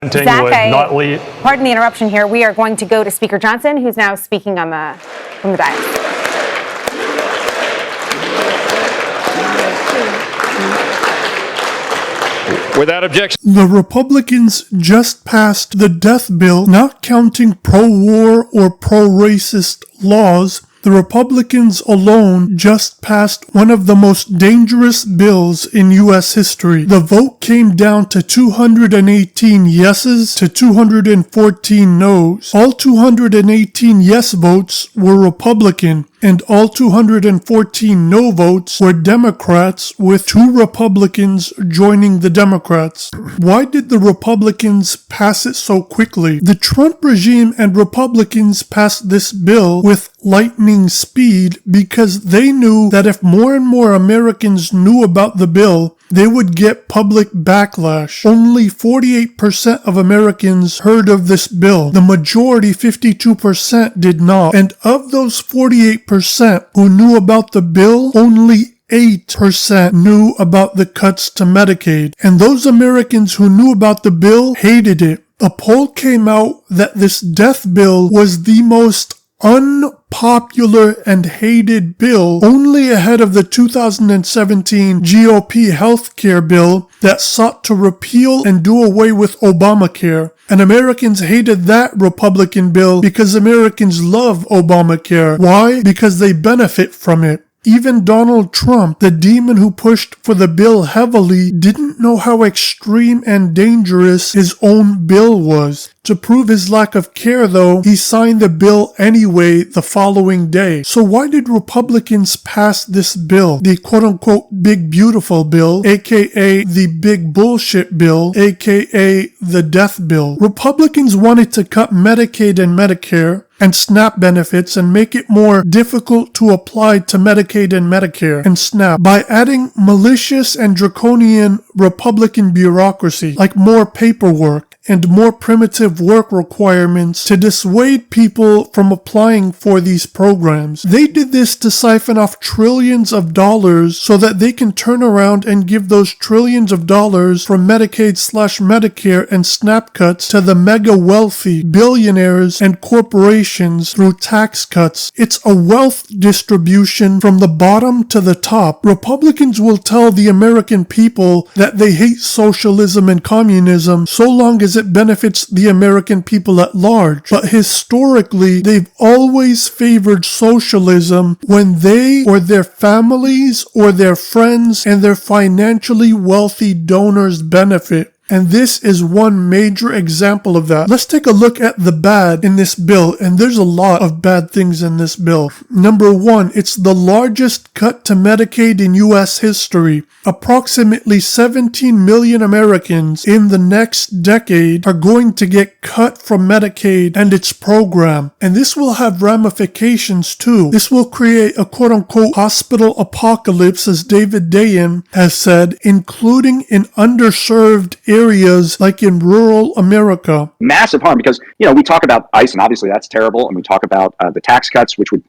Pardon the interruption here. We are going to go to Speaker Johnson, who's now speaking from the dais. Without objection. The Republicans just passed the death bill, not counting pro-war or pro-racist laws. The Republicans alone just passed one of the most dangerous bills in U.S. history. The vote came down to 218 yeses to 214 noes. All 218 yes votes were Republican, and all 214 no votes were Democrats, with 2 Republicans joining the Democrats. Why did the Republicans pass it so quickly? The Trump regime and Republicans passed this bill with lightning speed because they knew that if more and more Americans knew about the bill, they would get public backlash. Only 48% of Americans heard of this bill. The majority, 52%, did not. And of those 48% who knew about the bill, only 8% knew about the cuts to Medicaid. And those Americans who knew about the bill hated it. A poll came out that this death bill was the most unpopular and hated bill, only ahead of the 2017 GOP healthcare bill that sought to repeal and do away with Obamacare. And Americans hated that Republican bill because Americans love Obamacare. Why? Because they benefit from it. Even Donald Trump, the demon who pushed for the bill heavily, didn't know how extreme and dangerous his own bill was. To prove his lack of care, though, he signed the bill anyway the following day. So why did Republicans pass this bill? The quote-unquote big beautiful bill, aka the big bullshit bill, aka the death bill. Republicans wanted to cut Medicaid and Medicare and SNAP benefits and make it more difficult to apply to Medicaid and Medicare and SNAP by adding malicious and draconian Republican bureaucracy, like more paperwork and more primitive work requirements to dissuade people from applying for these programs. They did this to siphon off trillions of dollars so that they can turn around and give those trillions of dollars from Medicaid/Medicare and SNAP cuts to the mega wealthy, billionaires and corporations through tax cuts. It's a wealth distribution from the bottom to the top. Republicans will tell the American people that they hate socialism and communism so long as it benefits the American people at large. But historically, they've always favored socialism when they or their families or their friends and their financially wealthy donors benefit. And this is one major example of that. Let's take a look at the bad in this bill, and there's a lot of bad things in this bill. Number 1, it's the largest cut to Medicaid in U.S. history. Approximately 17 million Americans in the next decade are going to get cut from Medicaid and its program. And this will have ramifications too. This will create a quote-unquote hospital apocalypse, as David Dayen has said, including in underserved areas like in rural America. Massive harm because, we talk about ICE and obviously that's terrible. And we talk about the tax cuts, which would,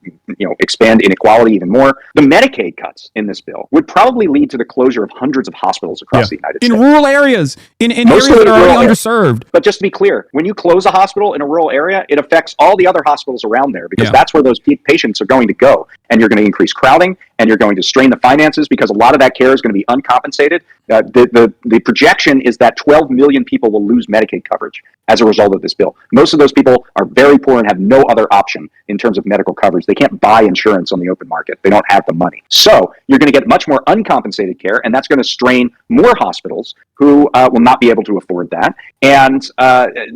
expand inequality even more. The Medicaid cuts in this bill would probably lead to the closure of hundreds of hospitals across the United States. In rural areas, in areas that are already underserved. But just to be clear, when you close a hospital in a rural area, it affects all the other hospitals around there because that's where those patients are going to go. And you're going to increase crowding and you're going to strain the finances because a lot of that care is going to be uncompensated. The projection is that 12 million people will lose Medicaid coverage as a result of this bill. Most of those people are very poor and have no other option in terms of medical coverage. They can't buy insurance on the open market. They don't have the money. So you're going to get much more uncompensated care, and that's going to strain more hospitals who will not be able to afford that. And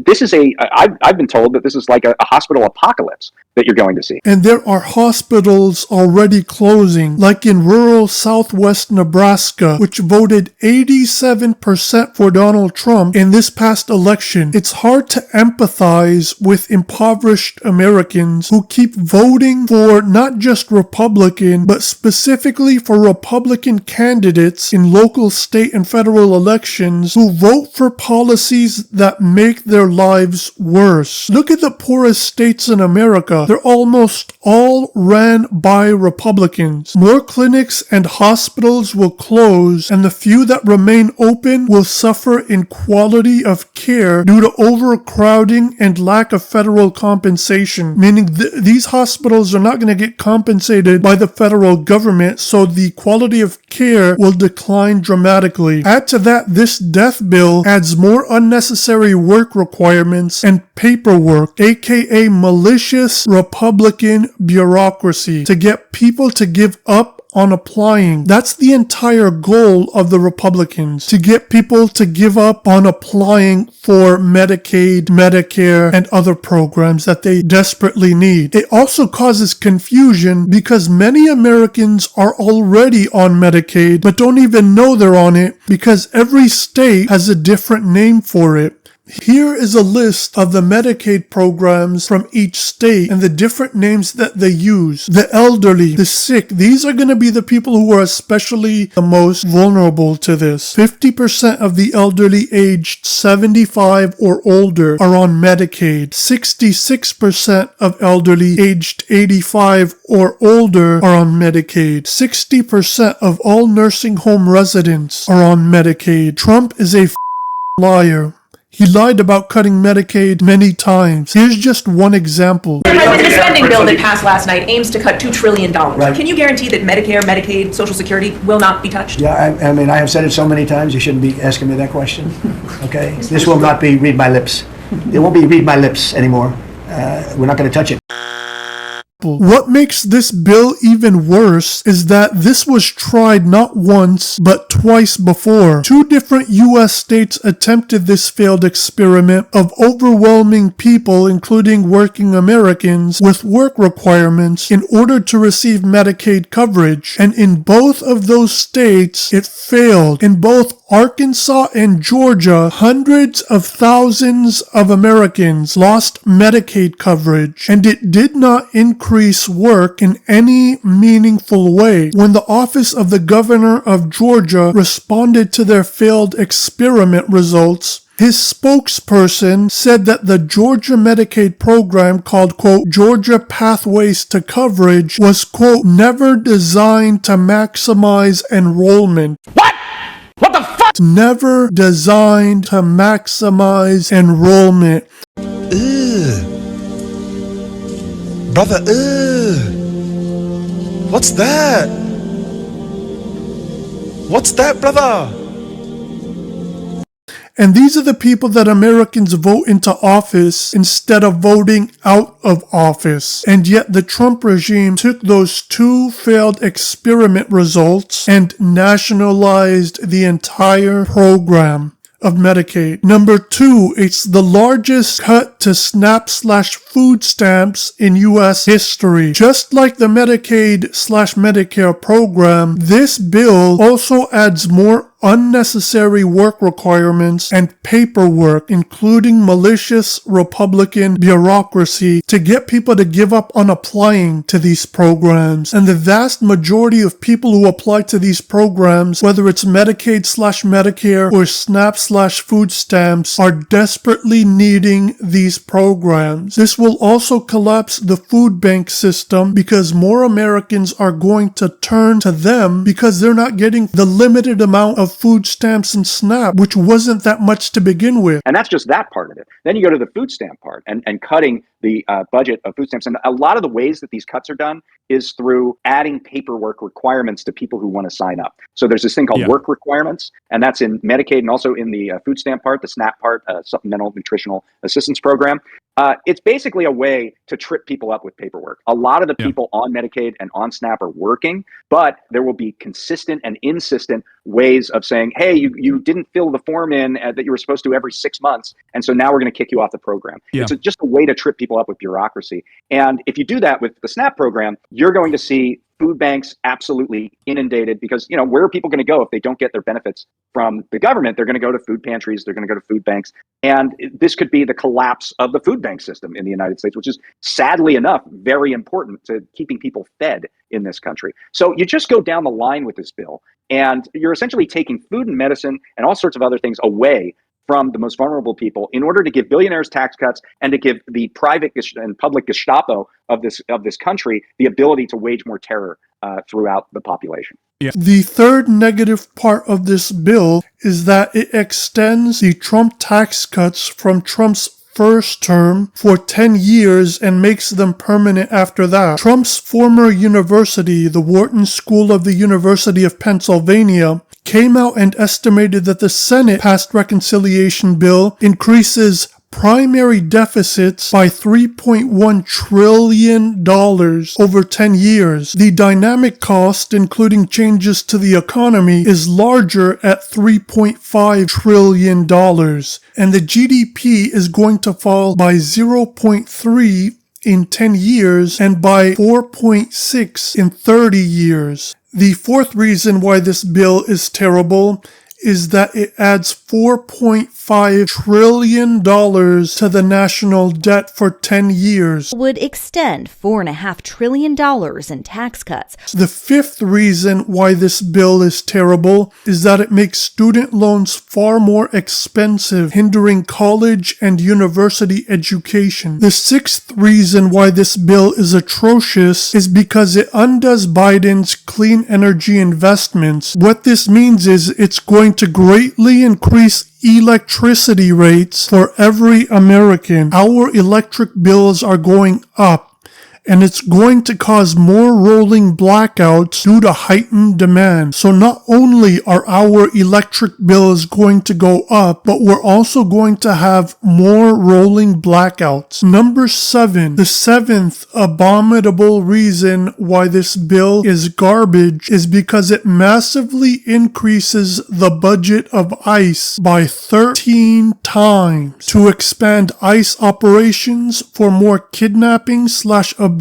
this is I've been told that this is like a hospital apocalypse that you're going to see. And there are hospitals already closing, like in rural southwest Nebraska, which voted 87% for Donald Trump in this past election. It's hard to empathize with impoverished Americans who keep voting for not just Republican, but specifically for Republican candidates in local, state, and federal elections who vote for policies that make their lives worse. Look at the poorest states in America. They're almost all ran by by Republicans. More clinics and hospitals will close, and the few that remain open will suffer in quality of care due to overcrowding and lack of federal compensation, meaning these hospitals are not going to get compensated by the federal government, so the quality of care will decline dramatically. Add to that, this death bill adds more unnecessary work requirements and paperwork, aka malicious Republican bureaucracy, to get people to give up on applying. That's the entire goal of the Republicans, to get people to give up on applying for Medicaid, Medicare, and other programs that they desperately need. It also causes confusion because many Americans are already on Medicaid but don't even know they're on it because every state has a different name for it. Here is a list of the Medicaid programs from each state and the different names that they use. The elderly, the sick, these are going to be the people who are especially the most vulnerable to this. 50% of the elderly aged 75 or older are on Medicaid. 66% of elderly aged 85 or older are on Medicaid. 60% of all nursing home residents are on Medicaid. Trump is a liar. He lied about cutting Medicaid many times. Here's just one example. The spending bill that passed last night aims to cut $2 trillion. Right. Can you guarantee that Medicare, Medicaid, Social Security will not be touched? Yeah, I mean, I have said it so many times, you shouldn't be asking me that question. Okay? This will not be read my lips. It won't be read my lips anymore. We're not going to touch it. What makes this bill even worse is that this was tried not once, but twice before. 2 different U.S. states attempted this failed experiment of overwhelming people, including working Americans, with work requirements in order to receive Medicaid coverage. And in both of those states, it failed. In both Arkansas and Georgia, hundreds of thousands of Americans lost Medicaid coverage, and it did not increase work in any meaningful way. When the office of the governor of Georgia responded to their failed experiment results, his spokesperson said that the Georgia Medicaid program called, quote, Georgia Pathways to Coverage was, quote, never designed to maximize enrollment. What? What the fuck? Never designed to maximize enrollment. Brother, what's that? What's that, brother? And these are the people that Americans vote into office instead of voting out of office. And yet the Trump regime took those 2 failed experiment results and nationalized the entire program of Medicaid. Number 2, it's the largest cut to SNAP/food stamps in U.S. history. Just like the Medicaid/Medicare program, this bill also adds more unnecessary work requirements and paperwork, including malicious Republican bureaucracy, to get people to give up on applying to these programs. And the vast majority of people who apply to these programs, whether it's Medicaid/Medicare or SNAP/food stamps, are desperately needing these programs. This will also collapse the food bank system because more Americans are going to turn to them because they're not getting the limited amount of food stamps and SNAP, which wasn't that much to begin with. And that's just that part of it. Then you go to the food stamp part and cutting the budget of food stamps. And a lot of the ways that these cuts are done is through adding paperwork requirements to people who want to sign up. So there's this thing called work requirements, and that's in Medicaid and also in the food stamp part, the SNAP part, Supplemental Nutritional Assistance Program. It's basically a way to trip people up with paperwork. A lot of the people on Medicaid and on SNAP are working, but there will be consistent and insistent ways of saying, hey, you didn't fill the form in that you were supposed to every 6 months, and so now we're going to kick you off the program. It's just a way to trip people up with bureaucracy. And if you do that with the SNAP program, you're going to see food banks absolutely inundated because, where are people going to go if they don't get their benefits from the government? They're going to go to food pantries. They're going to go to food banks. And this could be the collapse of the food bank system in the United States, which is sadly enough, very important to keeping people fed in this country. So you just go down the line with this bill and you're essentially taking food and medicine and all sorts of other things away from the most vulnerable people in order to give billionaires tax cuts and to give the private and public Gestapo of this country the ability to wage more terror throughout the population. The third negative part of this bill is that it extends the Trump tax cuts from Trump's first term for 10 years and makes them permanent after that. Trump's former university, the Wharton School of the University of Pennsylvania, came out and estimated that the Senate passed reconciliation bill increases primary deficits by $3.1 trillion over 10 years. The dynamic cost, including changes to the economy, is larger at $3.5 trillion, and the GDP is going to fall by 0.3 in 10 years and by 4.6 in 30 years. The fourth reason why this bill is terrible is that it adds $4.5 trillion to the national debt for 10 years. Would extend $4.5 trillion in tax cuts. The fifth reason why this bill is terrible is that it makes student loans far more expensive, hindering college and university education. The sixth reason why this bill is atrocious is because it undoes Biden's clean energy investments. What this means is it's going to greatly increase electricity rates for every American. Our electric bills are going up, and it's going to cause more rolling blackouts due to heightened demand. So not only are our electric bills going to go up, but we're also going to have more rolling blackouts. Number 7, the seventh abominable reason why this bill is garbage is because it massively increases the budget of ICE by 13 times to expand ICE operations for more kidnapping/abductions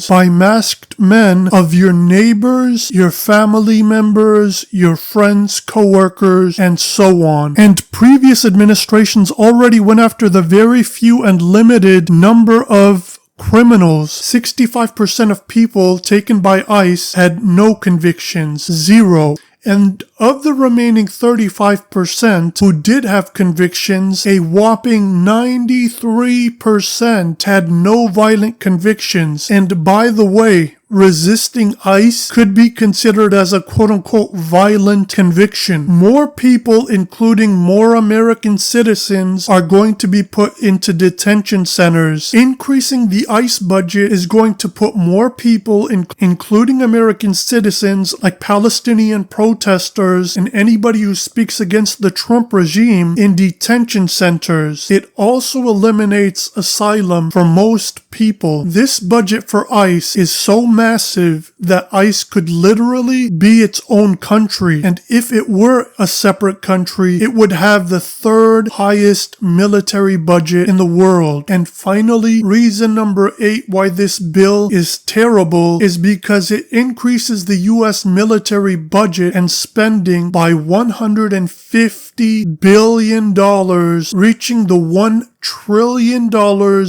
by masked men of your neighbors, your family members, your friends, co-workers, and so on. And previous administrations already went after the very few and limited number of criminals. 65% of people taken by ICE had no convictions, 0. And of the remaining 35% who did have convictions, a whopping 93% had no violent convictions. And by the way, resisting ICE could be considered as a quote-unquote violent conviction. More people, including more American citizens, are going to be put into detention centers. Increasing the ICE budget is going to put more people, including American citizens like Palestinian protesters and anybody who speaks against the Trump regime, in detention centers. It also eliminates asylum for most people. This budget for ICE is so massive that ICE could literally be its own country, and if it were a separate country, it would have the third highest military budget in the world. And finally, reason number 8 why this bill is terrible is because it increases the US military budget and spending by $150 billion, reaching the $1 trillion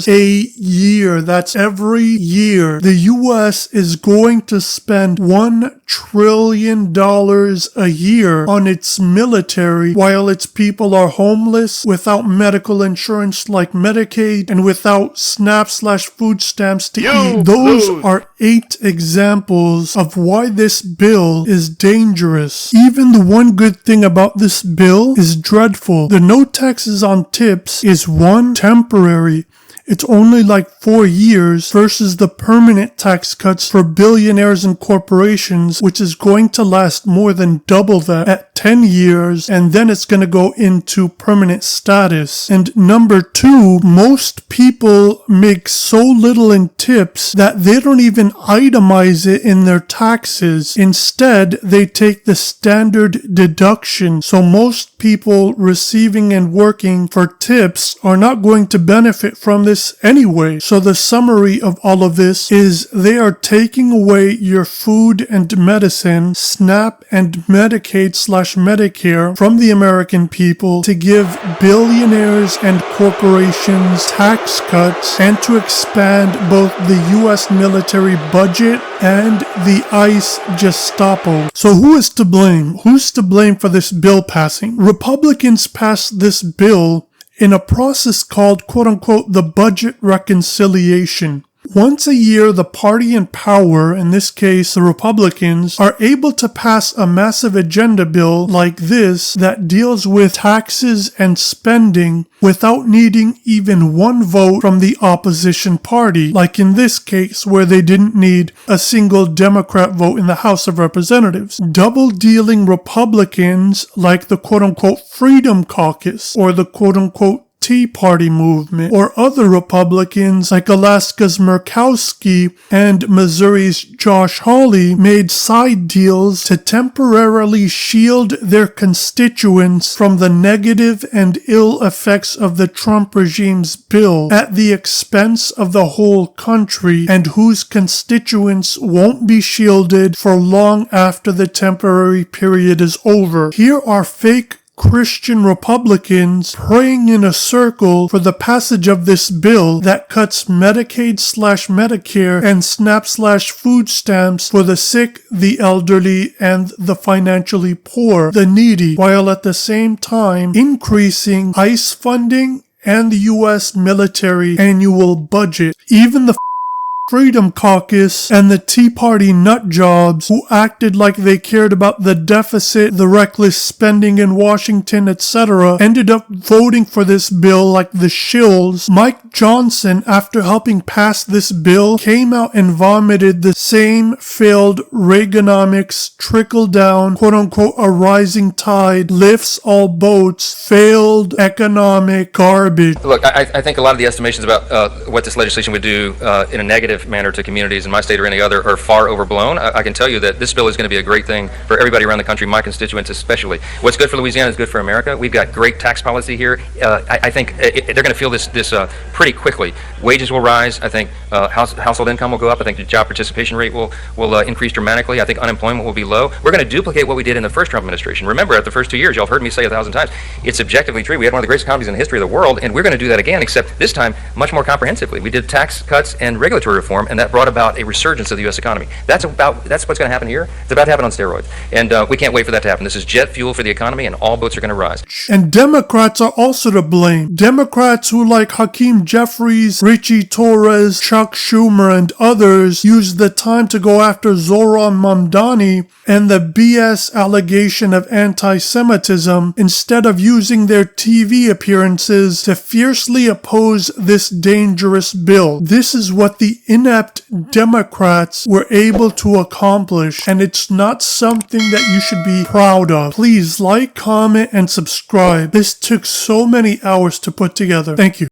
a year. That's every year. The US is going to spend $1 trillion a year on its military while its people are homeless, without medical insurance like Medicaid, and without SNAP/food stamps to eat. Those are 8 examples of why this bill is dangerous. Even the one good thing about this bill is dreadful. The no taxes on tips is temporary. It's only like 4 years versus the permanent tax cuts for billionaires and corporations, which is going to last more than double that at 10 years, and then it's going to go into permanent status. And number 2, most people make so little in tips that they don't even itemize it in their taxes. Instead, they take the standard deduction. So most people receiving and working for tips are not going to benefit from this this anyway. So the summary of all of this is they are taking away your food and medicine, SNAP and Medicaid/Medicare from the American people to give billionaires and corporations tax cuts and to expand both the U.S. military budget and the ICE Gestapo. So who is to blame? Who's to blame for this bill passing? Republicans passed this bill in a process called, quote-unquote, the budget reconciliation. Once a year, the party in power, in this case the Republicans, are able to pass a massive agenda bill like this that deals with taxes and spending without needing even one vote from the opposition party, like in this case where they didn't need a single Democrat vote in the House of Representatives. Double-dealing Republicans like the quote-unquote Freedom Caucus or the quote-unquote Tea Party movement, or other Republicans like Alaska's Murkowski and Missouri's Josh Hawley made side deals to temporarily shield their constituents from the negative and ill effects of the Trump regime's bill at the expense of the whole country, and whose constituents won't be shielded for long after the temporary period is over. Here are fake Christian Republicans praying in a circle for the passage of this bill that cuts Medicaid/Medicare and SNAP/food stamps for the sick, the elderly, and the financially poor, the needy, while at the same time increasing ICE funding and the U.S. military annual budget. Even the Freedom Caucus and the Tea Party nutjobs who acted like they cared about the deficit, the reckless spending in Washington, etc., ended up voting for this bill like the shills. Mike Johnson, after helping pass this bill, came out and vomited the same failed Reaganomics trickle-down, quote-unquote, a rising tide lifts all boats, failed economic garbage. Look, I think a lot of the estimations about what this legislation would do in a negative manner to communities in my state or any other are far overblown. I can tell you that this bill is going to be a great thing for everybody around the country, my constituents especially. What's good for Louisiana is good for America. We've got great tax policy here. I think they're going to feel this pretty quickly. Wages will rise. I think household income will go up. I think the job participation rate will increase dramatically. I think unemployment will be low. We're going to duplicate what we did in the first Trump administration. Remember, at the first 2 years, y'all have heard me say 1,000 times, it's objectively true. We had one of the greatest economies in the history of the world, and we're going to do that again, except this time much more comprehensively. We did tax cuts and regulatory reform, and that brought about a resurgence of the U.S. economy. That's what's going to happen here. It's about to happen on steroids, and we can't wait for that to happen. This is jet fuel for the economy, and all boats are going to rise. And Democrats are also to blame. Democrats who, like Hakeem Jeffries, Richie Torres, Chuck Schumer, and others, used the time to go after Zohran Mamdani and the BS allegation of anti-Semitism instead of using their TV appearances to fiercely oppose this dangerous bill. This is what the inept Democrats were able to accomplish, and it's not something that you should be proud of. Please like, comment, and subscribe. This took so many hours to put together. Thank you.